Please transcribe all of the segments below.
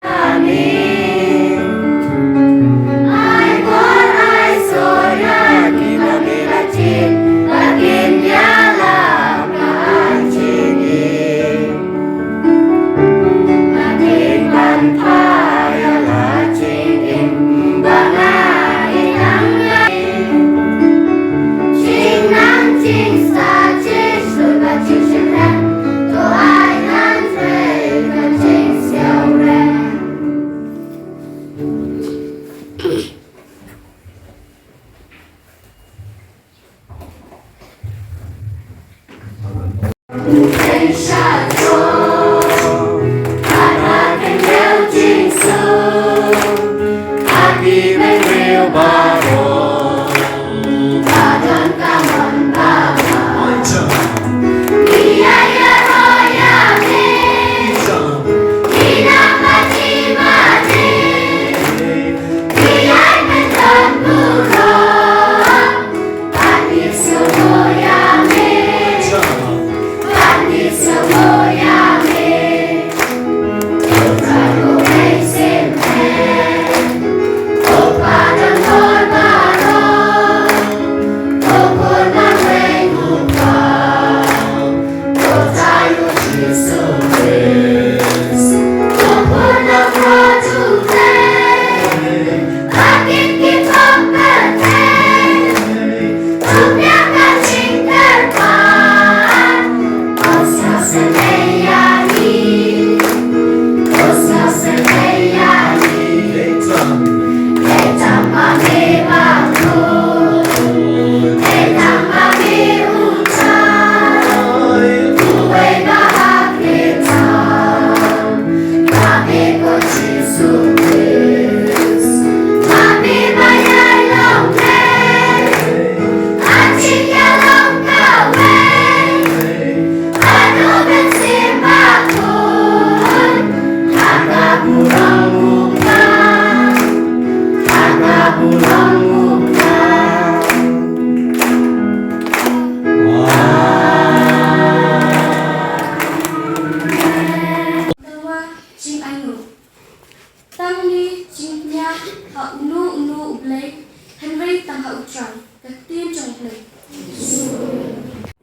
Amin.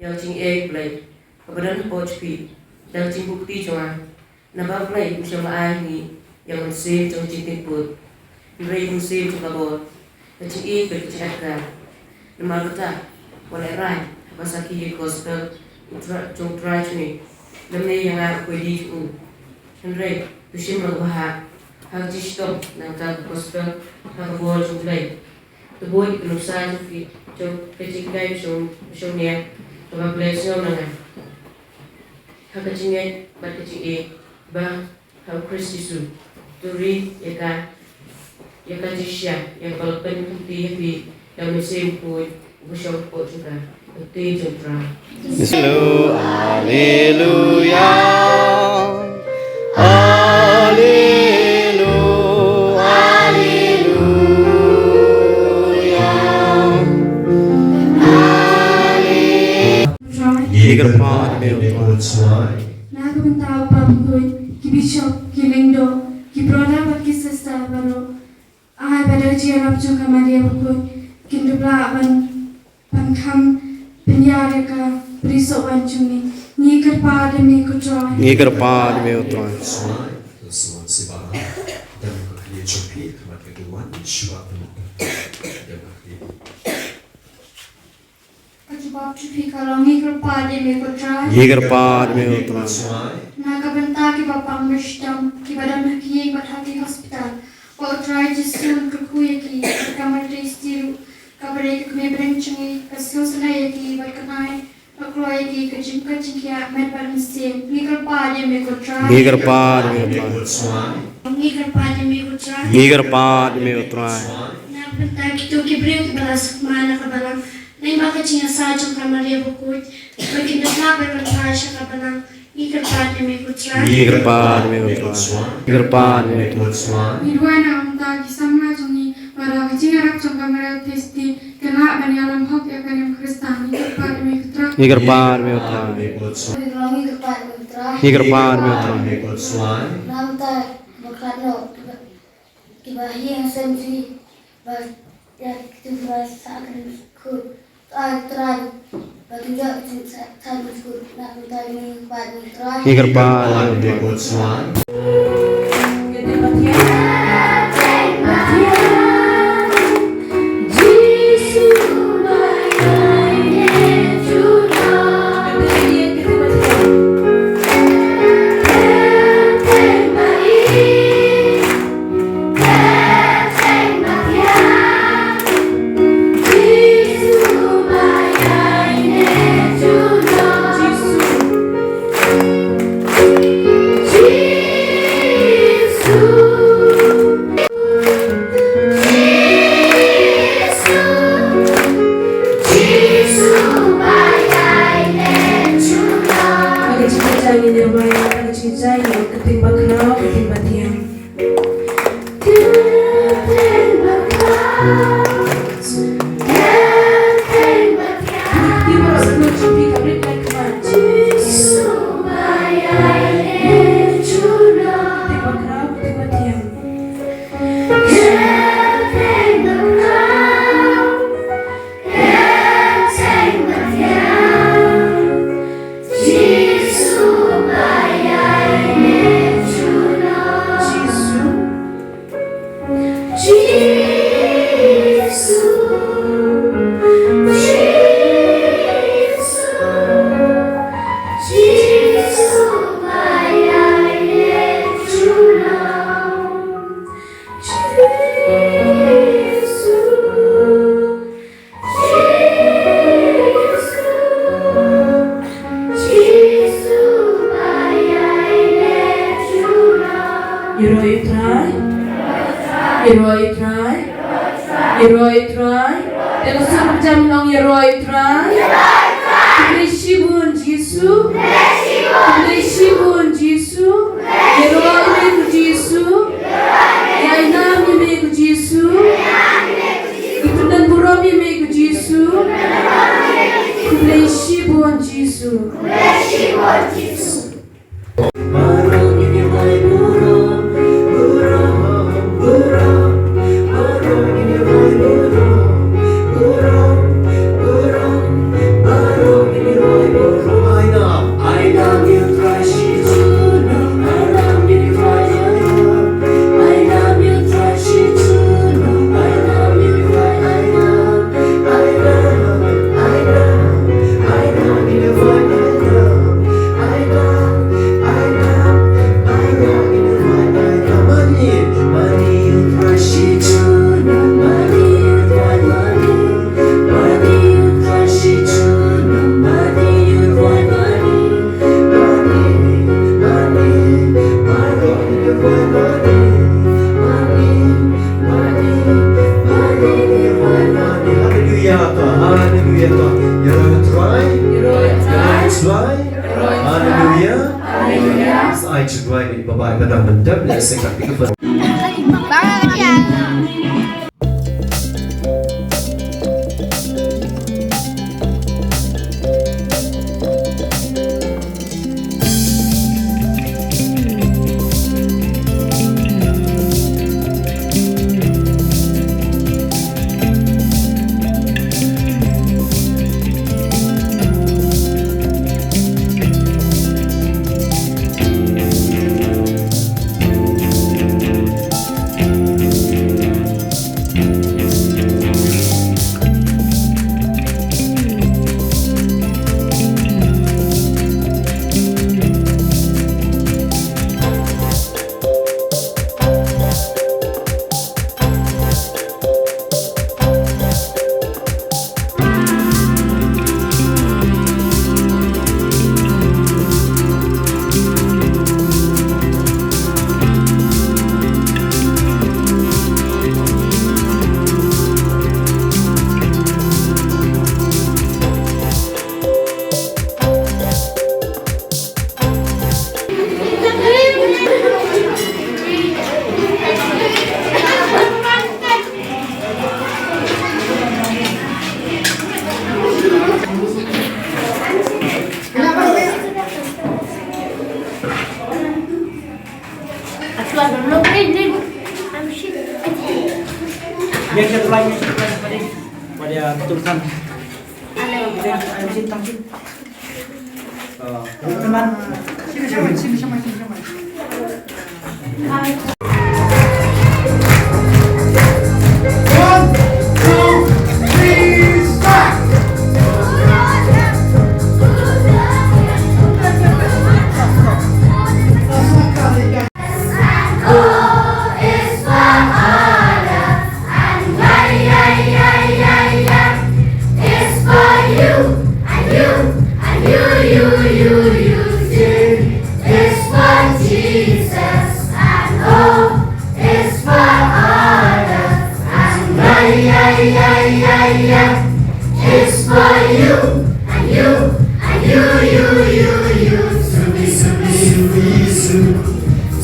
Yang cing play, kemudian coach pi, dan cing bukti cuma, nampak play macam ni yang musim cuma cing timput, play musim cuma bot, dan cing berkecil kan, nampak betul, boleh rai, pasal kiri gospel, cuma try ni, namanya yang aku di tu, Henry, tu sih malah hak stop, nampak gospel, hak bol cuma play, tu boy penulisan cuma kecil guys cuma ni. Tuhan belajar dengan hak kecilnya, bat kecil bah hak Kristus turi ya kan jisya yang kalau penting di yang musim pun busuk pun juga penting juga. Haleluya, haleluya, Yegerpan Nagabantao pabukod, kibishop, kilingdo, kibrona pat kisasta baro, ay pada jiarap juga Maria bukod, kindubla pankam penyara ka beriso wancumi, nyikerpa demi kutroy. Yegerpan me utroy. Yegerpan me utroy. Nagabanta ki bapang wisdom, ki badan ki bathati hospital. Ko try jisun kukuye ki kamar istiru, kabare ki me brenchingi, kasus na ki balkanai, akroy ki kajim kajimkia med balmsem. Nigerpa de me ko try. Yegerpan me utroy. Nigerpa de me ko try. Yegerpan me utroy. Nagabanta ki to ki bring balas mana kabalang. Nai baka tinha sajong kamaria bukut, bagi nak berbentar siya kabanang ikerpan demi putra. Yegerpan me utroy. Yegerpan me utroy. Midwan ang tagi sama jongi para kacing arap jong kamera testi kena banyalam hok ya kanem Kristen ikerpan demi putra. Yegerpan me utroy. Yegerpan me utroy. Namta bakano kibahi yang sensi bas ya kita bahasa akan ku try bagi dia saya masuk nak minta ini pada try. Yegerpan me utroy.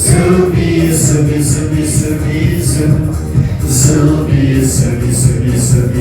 Zubi, zubi, zubi, zubi, zubi, zubi, zubi.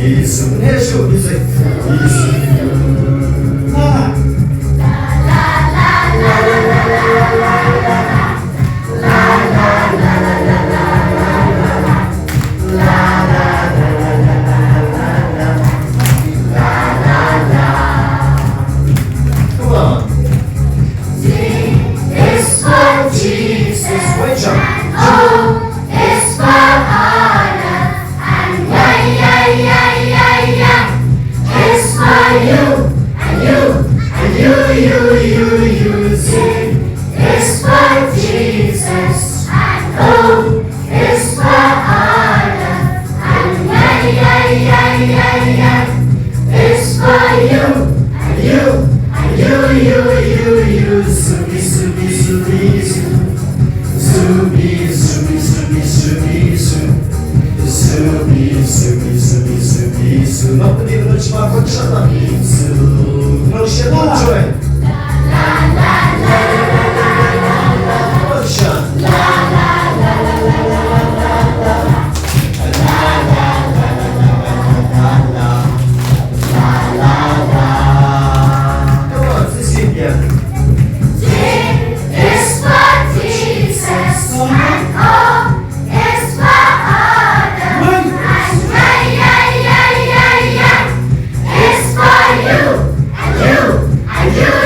And you,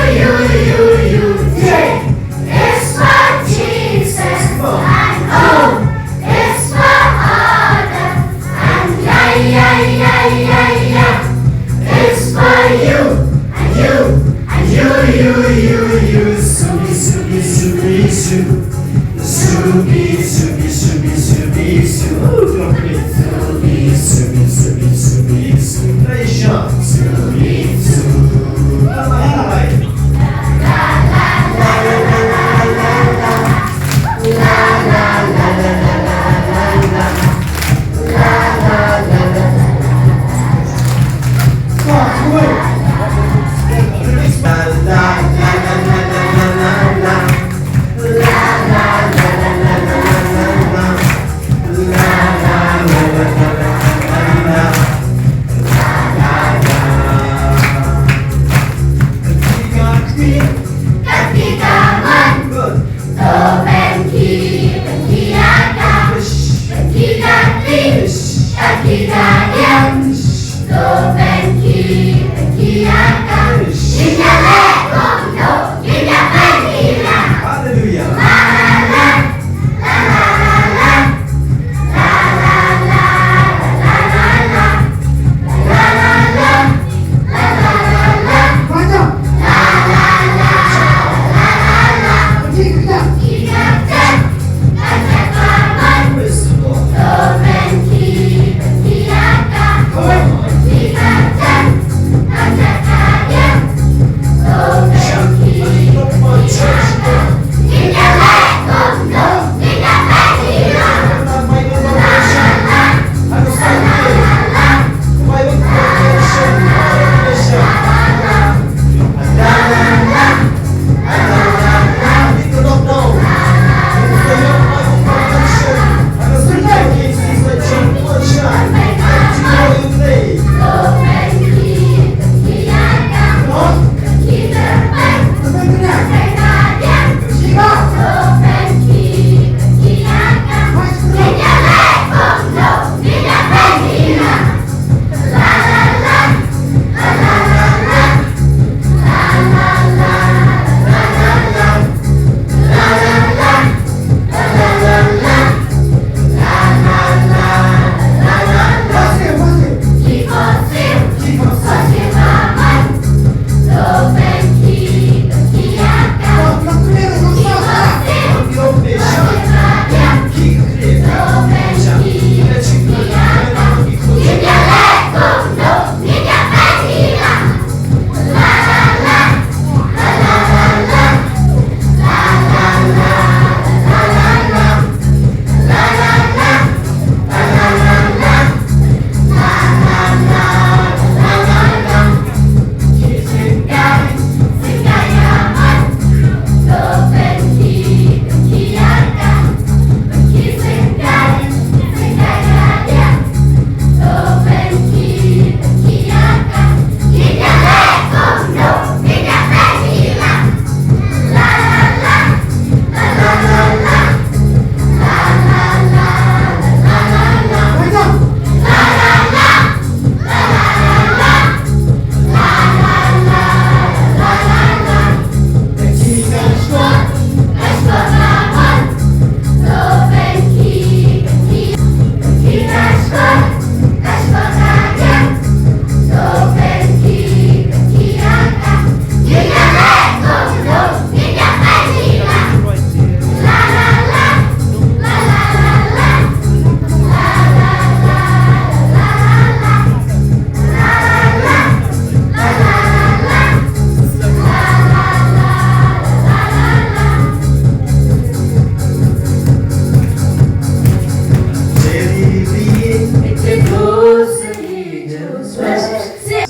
Yes.